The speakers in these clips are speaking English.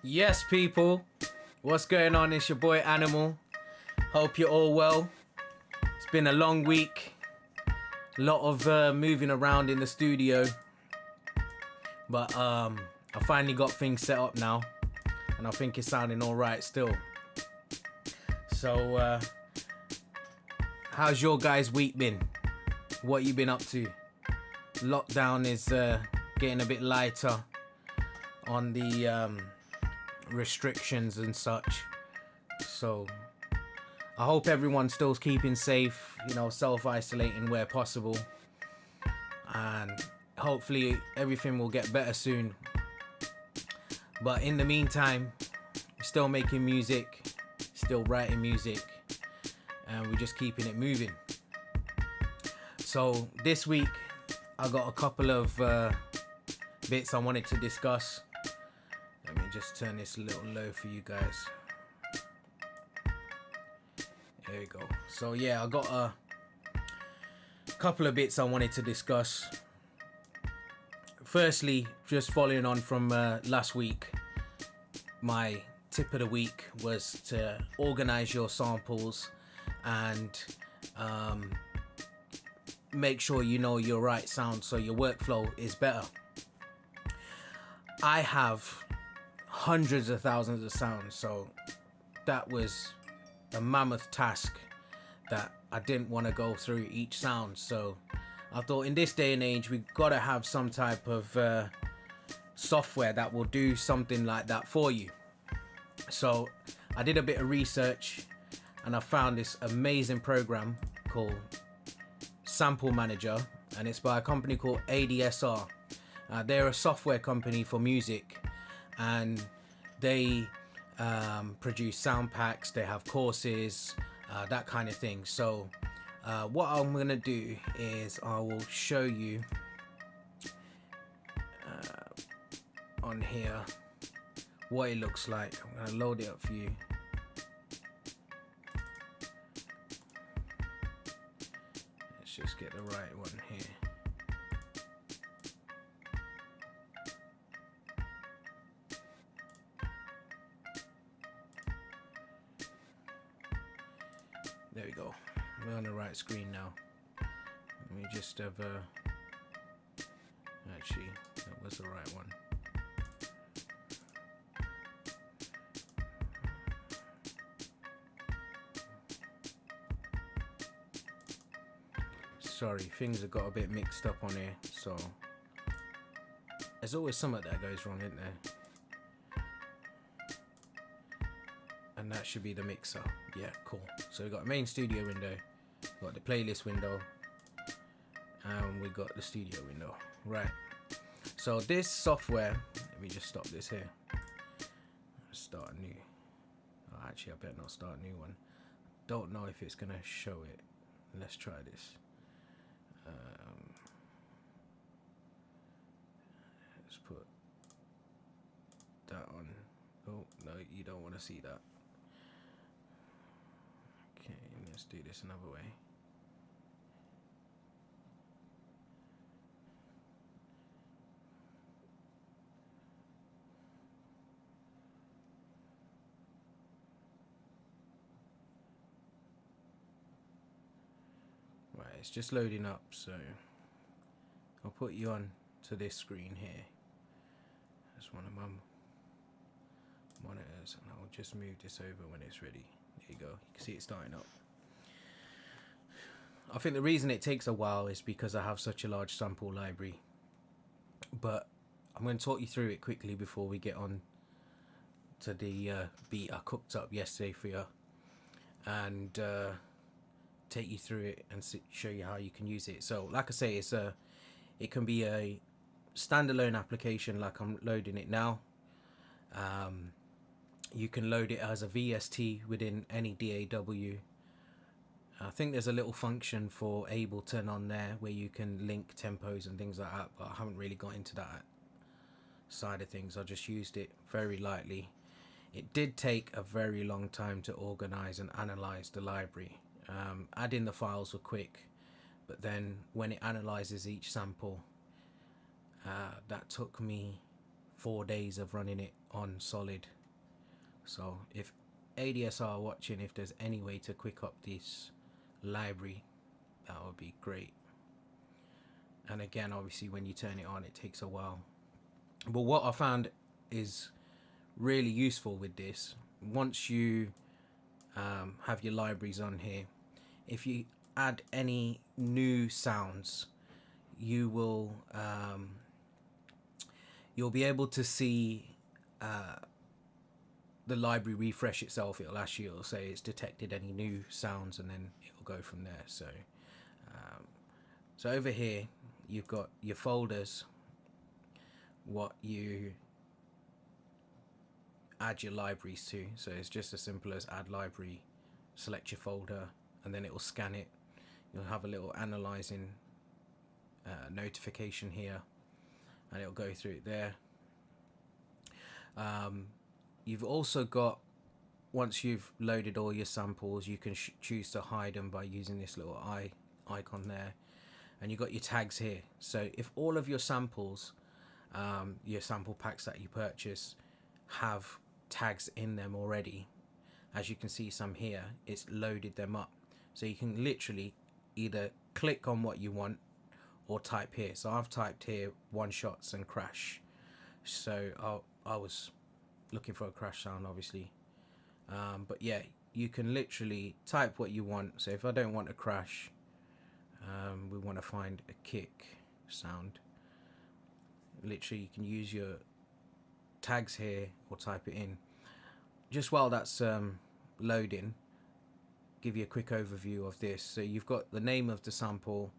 Yes, people, what's going on? It's your boy Animal. Hope you're all well. It's been a long week, a lot of moving around in the studio, but I finally got things set up now, and I think it's sounding all right still. So, how's your guys' week been? What you been up to? Lockdown is getting a bit lighter on the restrictions and such, so I hope everyone's still keeping safe, you know, self-isolating where possible, and hopefully everything will get better soon. But in the meantime, we're still making music, still writing music, and we're just keeping it moving. So this week I got a couple of bits I wanted to discuss. Let me just turn this a little low for you guys. There we go. So yeah, I got a couple of bits I wanted to discuss. Firstly, just following on from last week, my tip of the week was to organize your samples and make sure you know your right sound so your workflow is better. I have hundreds of thousands of sounds, so that was a mammoth task that I didn't want to go through each sound. So I thought in this day and age we've got to have some type of software that will do something like that for you. So I did a bit of research and I found this amazing program called Sample Manager, and it's by a company called ADSR. They're a software company for music, and they produce sound packs, they have courses, that kind of thing. So what I'm gonna do is I will show you on here what it looks like. I'm gonna load it up for you. Let's just get the right one here. There we go. We're on the right screen now. Let me just have actually, that was the right one. Sorry, things have got a bit mixed up on here, so there's always something that goes wrong, isn't there? And that should be the mixer. Yeah, cool. So we've got a main studio window, we've got the playlist window, and we got the studio window. Right. So this software, let me just stop this here. Start a new. Oh, actually, I better not start a new one. Don't know if it's gonna show it. Let's try this. Let's put that on. Oh no, you don't want to see that. Okay, let's do this another way. Right, it's just loading up, so I'll put you on to this screen here. That's one of my monitors, and I'll just move this over when it's ready. There you go. You can see it starting up. I think the reason it takes a while is because I have such a large sample library, but I'm going to talk you through it quickly before we get on to the beat I cooked up yesterday for you, and take you through it and show you how you can use it. So like I say, it can be a standalone application like I'm loading it now. You can load it as a VST within any DAW. I think there's a little function for Ableton on there where you can link tempos and things like that, but I haven't really got into that side of things. I just used it very lightly. It did take a very long time to organize and analyze the library. Adding the files were quick, but then when it analyzes each sample, that took me 4 days of running it on solid. So if ADSR are watching, if there's any way to quick up this library, that would be great. And again, obviously when you turn it on, it takes a while. But what I found is really useful with this, once you have your libraries on here, if you add any new sounds, you will you'll be able to see the library refresh itself. It'll ask you, it'll say it's detected any new sounds, and then it'll go from there. So so over here you've got your folders, what you add your libraries to. So it's just as simple as add library, select your folder, and then it will scan it. You'll have a little analyzing notification here, and it'll go through it there. You've also got, once you've loaded all your samples, you can choose to hide them by using this little eye icon there, and you've got your tags here. So if all of your samples, your sample packs that you purchase, have tags in them already, as you can see some here, it's loaded them up. So you can literally either click on what you want or type here. So I've typed here one shots and crash. So I was looking for a crash sound, obviously. But yeah, you can literally type what you want. So if I don't want a crash, we want to find a kick sound. Literally, you can use your tags here or type it in. Just while that's loading, give you a quick overview of this. So you've got the name of the sample,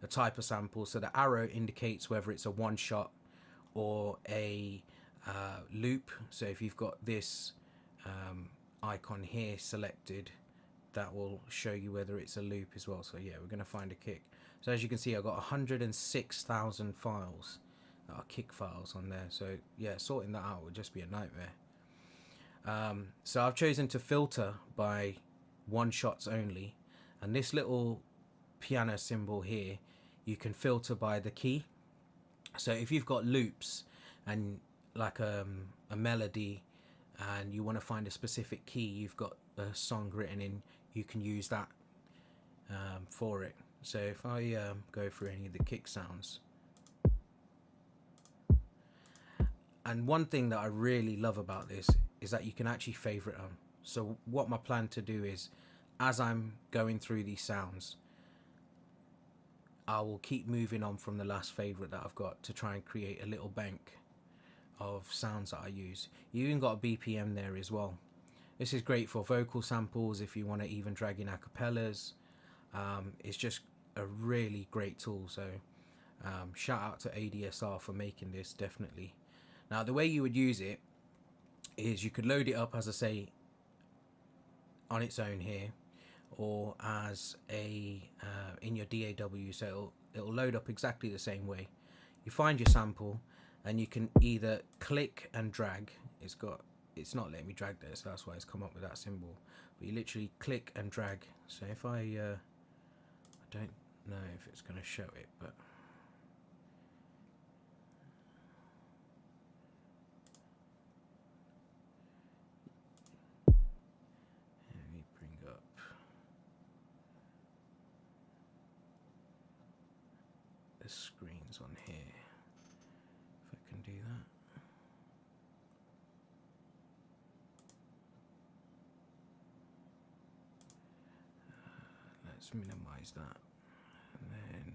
the type of sample. So the arrow indicates whether it's a one shot or a loop. So if you've got this icon here selected, that will show you whether it's a loop as well. So yeah, we're going to find a kick. So as you can see, I've got 106,000 files that are kick files on there. So yeah, sorting that out would just be a nightmare. So I've chosen to filter by one shots only, and this little piano symbol here, you can filter by the key. So if you've got loops and like a melody, and you want to find a specific key, you've got a song written in, you can use that for it. So if I go through any of the kick sounds, and one thing that I really love about this is that you can actually favorite them. So what my plan to do is, as I'm going through these sounds, I will keep moving on from the last favorite that I've got to try and create a little bank of sounds that I use. You even got a BPM there as well. This is great for vocal samples if you want to even drag in acapellas. It's just a really great tool. So shout out to ADSR for making this, definitely. Now the way you would use it is you could load it up, as I say, on its own here, or as a in your DAW. So it'll load up exactly the same way. You find your sample, and you can either click and drag. It's not letting me drag there, so that's why it's come up with that symbol. But you literally click and drag. So if I don't know if it's going to show it, but let me bring up the screens on here, if I can do that. Let's minimize that, and then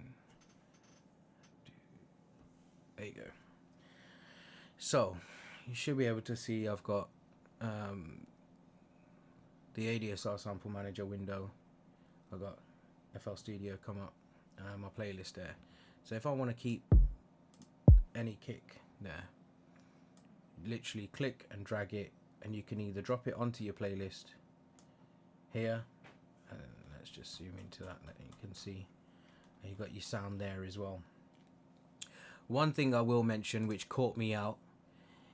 there you go. So you should be able to see I've got the ADSR Sample Manager window. I've got FL Studio come up, my playlist there. So if I want to keep any kick there, literally click and drag it, and you can either drop it onto your playlist here, and let's just zoom into that, and you can see you've got your sound there as well. One thing I will mention which caught me out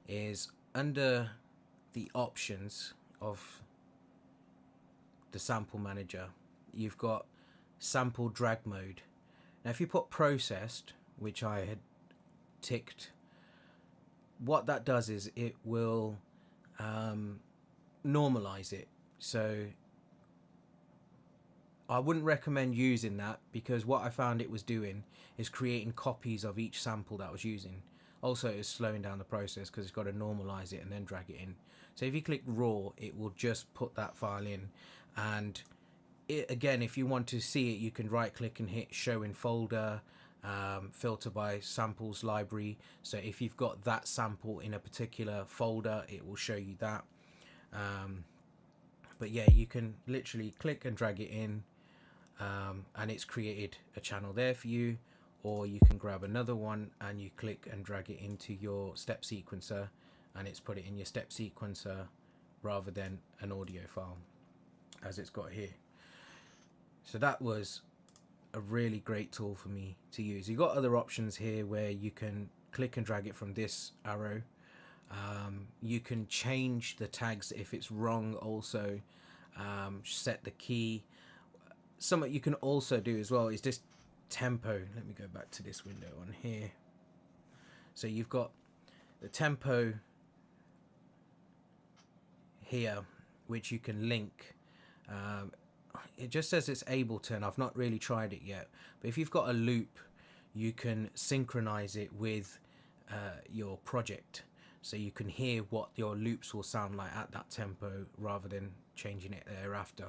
is under the options of the Sample Manager, you've got sample drag mode. Now if you put processed, which I had ticked, what that does is it will normalize it. So I wouldn't recommend using that, because what I found it was doing is creating copies of each sample that I was using. Also, it's slowing down the process because it's got to normalize it and then drag it in. So if you click raw, it will just put that file in. And it, again, if you want to see it, you can right click and hit show in folder, filter by samples library. So if you've got that sample in a particular folder, it will show you that. But yeah, you can literally click and drag it in, and it's created a channel there for you. Or you can grab another one and you click and drag it into your step sequencer, and it's put it in your step sequencer rather than an audio file as it's got here. So that was a really great tool for me to use. You've got other options here where you can click and drag it from this arrow. You can change the tags if it's wrong, also set the key. Something you can also do as well is this tempo. Let me go back to this window on here. So you've got the tempo here, which you can link. It just says it's Ableton. I've not really tried it yet, but if you've got a loop, you can synchronize it with your project, so you can hear what your loops will sound like at that tempo rather than changing it thereafter.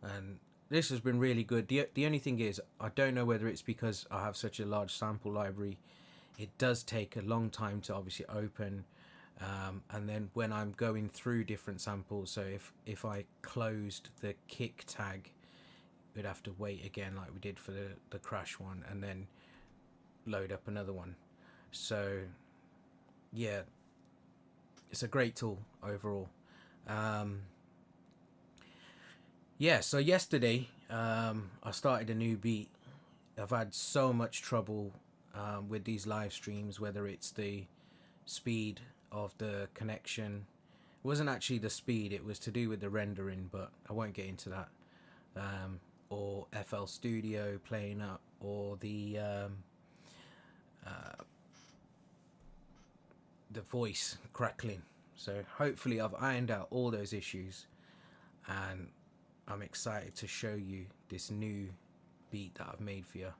And this has been really good. The only thing is, I don't know whether it's because I have such a large sample library. It does take a long time to obviously open, and then when I'm going through different samples, so if I closed the kick tag, we'd have to wait again like we did for the crash one, and then load up another one. So yeah, it's a great tool overall. Yeah, so yesterday I started a new beat. I've had so much trouble with these live streams, whether it's the speed of the connection. It wasn't actually the speed, it was to do with the rendering, but I won't get into that. Or FL Studio playing up, or the voice crackling. So hopefully I've ironed out all those issues, and I'm excited to show you this new beat that I've made for you.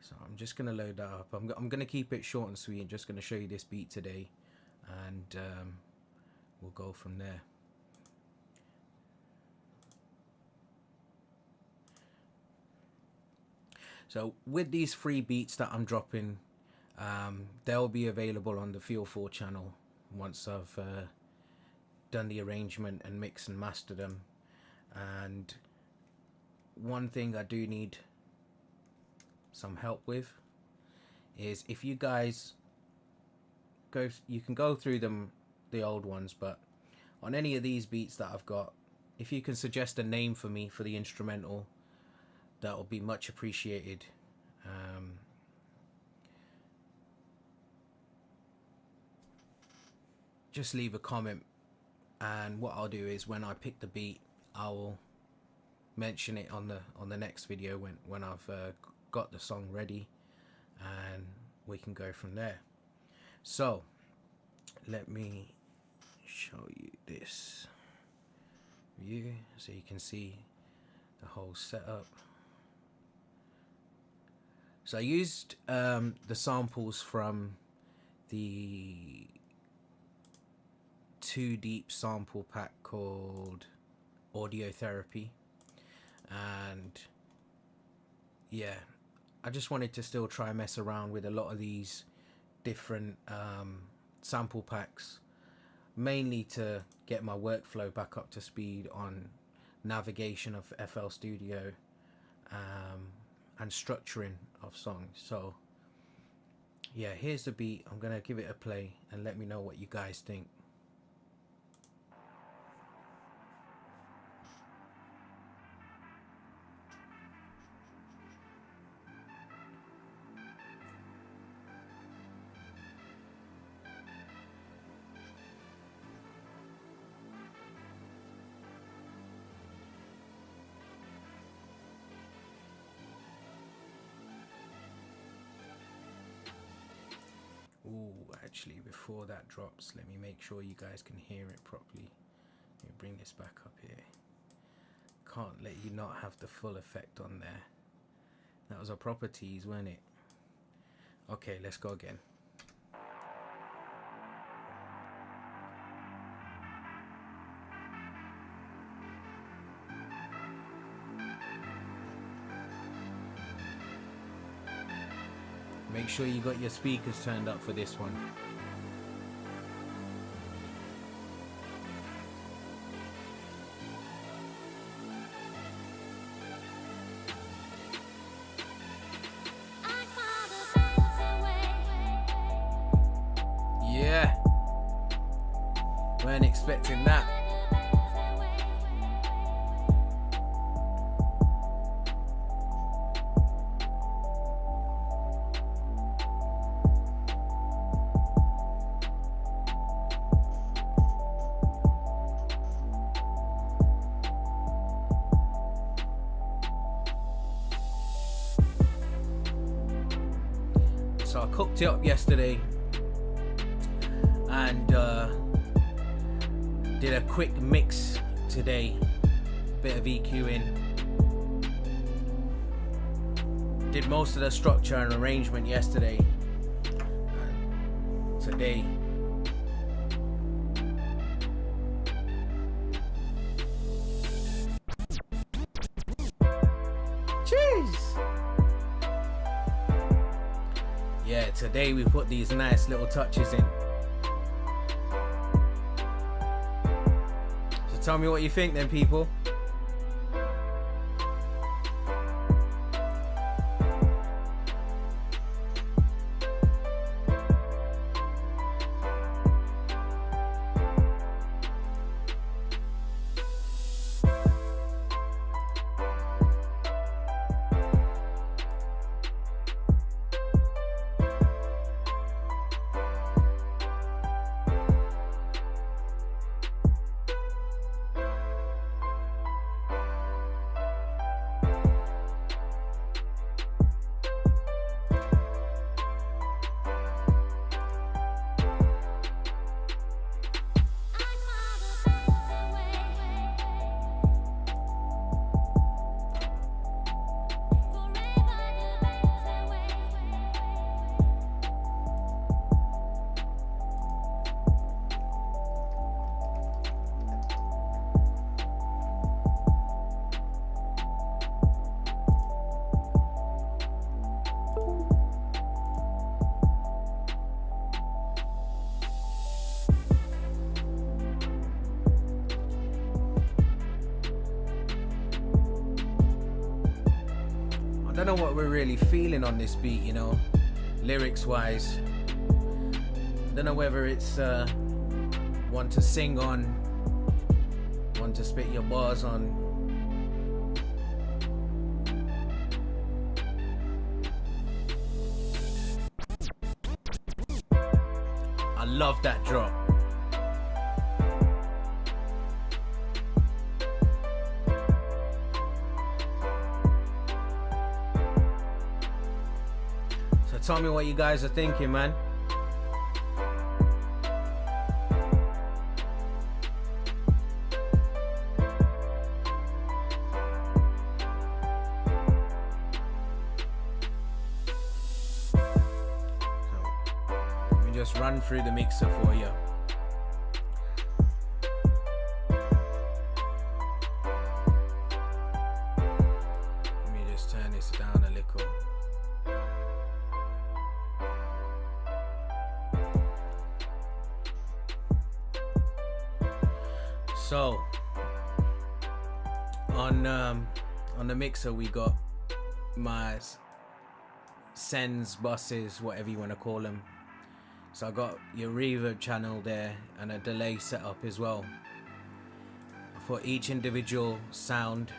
So I'm just going to load that up. I'm going to keep it short and sweet. I'm just going to show you this beat today, and we'll go from there. So with these free beats that I'm dropping, they'll be available on the Feel 4 channel once I've done the arrangement and mix and master them. And one thing I do need some help with is, if you guys go, you can go through them, the old ones, but on any of these beats that I've got, if you can suggest a name for me for the instrumental, that will be much appreciated. Just leave a comment, and what I'll do is when I pick the beat, I will mention it on the next video when I've got the song ready, and we can go from there. So let me show you this view so you can see the whole setup. So I used the samples from the 2 Deep sample pack called Audio Therapy, and yeah, I just wanted to still try and mess around with a lot of these different sample packs, mainly to get my workflow back up to speed on navigation of FL Studio and structuring of songs. So yeah, here's the beat. I'm gonna give it a play and let me know what you guys think. Ooh, actually, before that drops, let me make sure you guys can hear it properly. Let me bring this back up here. Can't let you not have the full effect on there. That was a proper tease, wasn't it? Okay, let's go again. Make sure you got your speakers turned up for this one. Yeah, weren't expecting that. So I cooked it up yesterday and did a quick mix today, bit of EQing, did most of the structure and arrangement yesterday, and today yeah, today we put these nice little touches in. So tell me what you think then, people. I don't know what we're really feeling on this beat, you know, lyrics wise. I don't know whether it's one to sing on, one to spit your bars on. I love that drop. Tell me what you guys are thinking, man. So, let me just run through the mixer for you. Let me just turn this down a little. So on the mixer we got my sends, buses, whatever you want to call them. So I got your reverb channel there and a delay setup as well for each individual sound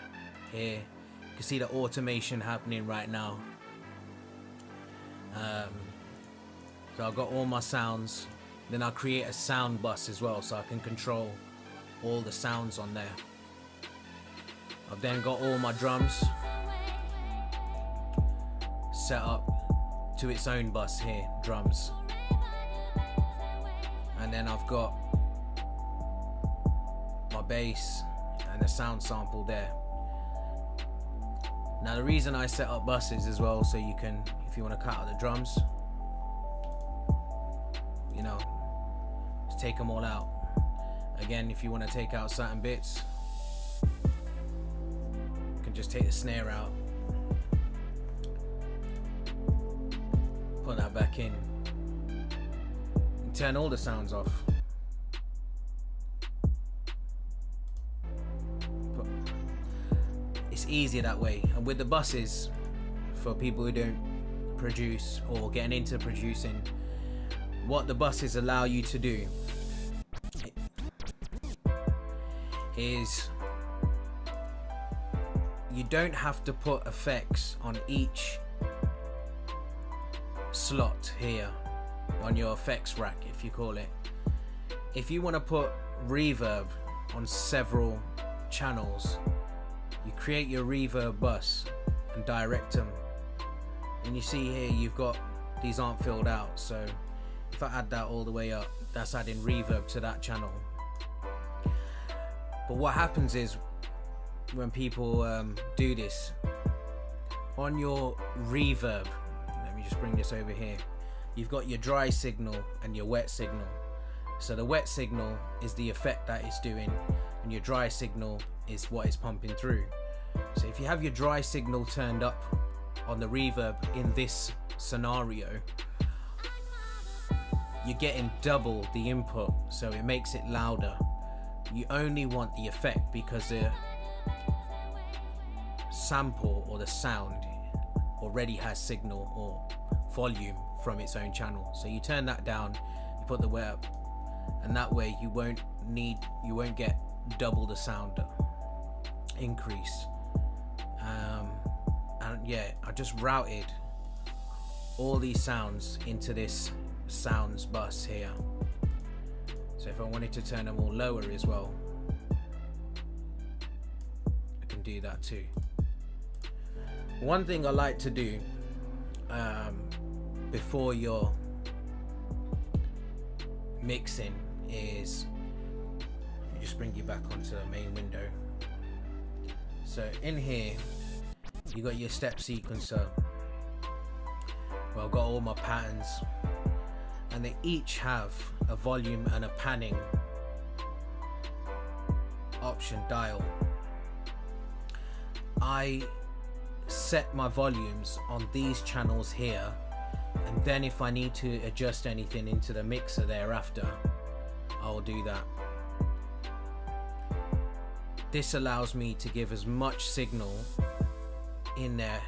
here. You can see the automation happening right now. So I've got all my sounds. Then I'll create a sound bus as well so I can control all the sounds on there. I've then got all my drums set up to its own bus here, drums. then I've got my bass and a sound sample there. Now the reason I set up buses as well, so you can, if you want to cut out the drums, you know, just take them all out. Again, if you want to take out certain bits, you can just take the snare out, put that back in, and turn all the sounds off. It's easier that way. And with the buses, for people who don't produce or getting into producing, what the buses allow you to do is you don't have to put effects on each slot here on your effects rack, if you call it. If you want to put reverb on several channels, you create your reverb bus and direct them, and you see here you've got, these aren't filled out, so if I add that all the way up, that's adding reverb to that channel. But what happens is when people do this, on your reverb, let me just bring this over here, you've got your dry signal and your wet signal. So the wet signal is the effect that it's doing, and your dry signal is what it's pumping through. So if you have your dry signal turned up on the reverb in this scenario, you're getting double the input, so it makes it louder. You only want the effect because the sample or the sound already has signal or volume from its own channel. So you turn that down, you put the wet up, and that way you won't get double the sound increase. And yeah, I just routed all these sounds into this sounds bus here. So if I wanted to turn them all lower as well, I can do that too. One thing I like to do before you're mixing is, let me just bring you back onto the main window. So in here you got your step sequencer. Well, I've got all my patterns, and they each have a volume and a panning option dial. I set my volumes on these channels here, and then if I need to adjust anything into the mixer thereafter, I'll do that. This allows me to give as much signal in there,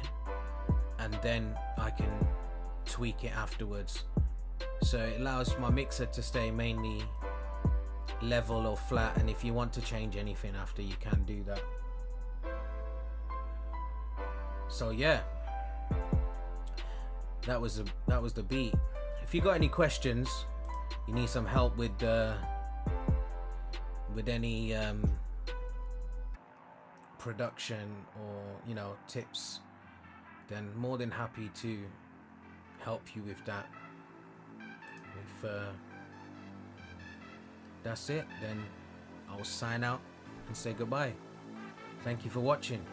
and then I can tweak it afterwards. So it allows my mixer to stay mainly level or flat, and if you want to change anything after, you can do that. So yeah, that was the beat. If you got any questions, you need some help with any production or tips, then more than happy to help you with that. If that's it, then I'll sign out and say goodbye. Thank you for watching.